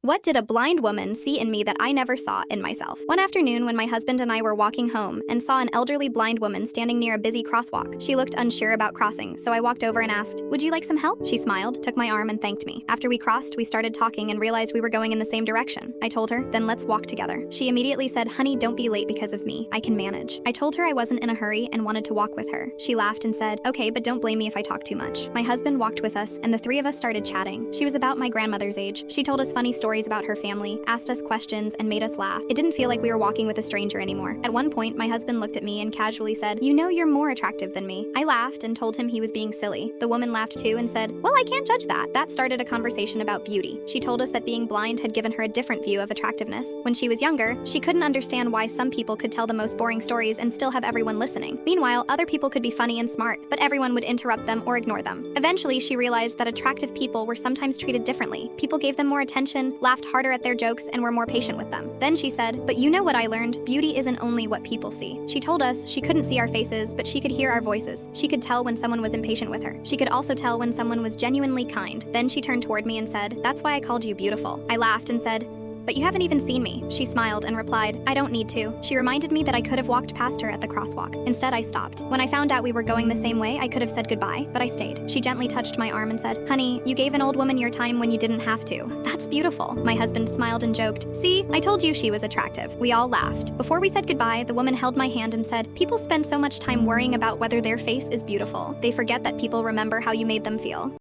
What did a blind woman see in me that I never saw in myself? One afternoon, when my husband and I were walking home and saw an elderly blind woman standing near a busy crosswalk, she looked unsure about crossing, so I walked over and asked, "Would you like some help?" She smiled, took my arm, and thanked me. After we crossed, we started talking and realized we were going in the same direction. I told her, "Then let's walk together." She immediately said, "Honey, don't be late because of me. I can manage." I told her I wasn't in a hurry and wanted to walk with her. She laughed and said, "Okay, but don't blame me if I talk too much." My husband walked with us, and the three of us started chatting. She was about my grandmother's age. She told us funny stories about her family, asked us questions, and made us laugh. It didn't feel like we were walking with a stranger anymore. At one point, my husband looked at me and casually said, "You know you're more attractive than me." I laughed and told him he was being silly. The woman laughed too and said, "Well, I can't judge that." That started a conversation about beauty. She told us that being blind had given her a different view of attractiveness. When she was younger, she couldn't understand why some people could tell the most boring stories and still have everyone listening. Meanwhile, other people could be funny and smart, but everyone would interrupt them or ignore them. Eventually, she realized that attractive people were sometimes treated differently. People gave them more attention, laughed harder at their jokes, and were more patient with them. Then she said, "But you know what I learned? Beauty isn't only what people see." She told us she couldn't see our faces, but she could hear our voices. She could tell when someone was impatient with her. She could also tell when someone was genuinely kind. Then she turned toward me and said, "That's why I called you beautiful." I laughed and said, "But you haven't even seen me." She smiled and replied, "I don't need to." She reminded me that I could have walked past her at the crosswalk. Instead, I stopped. When I found out we were going the same way, I could have said goodbye, but I stayed. She gently touched my arm and said, "Honey, you gave an old woman your time when you didn't have to." "That's beautiful." My husband smiled and joked, "See, I told you she was attractive." We all laughed. Before we said goodbye, the woman held my hand and said, "People spend so much time worrying about whether their face is beautiful. They forget that people remember how you made them feel."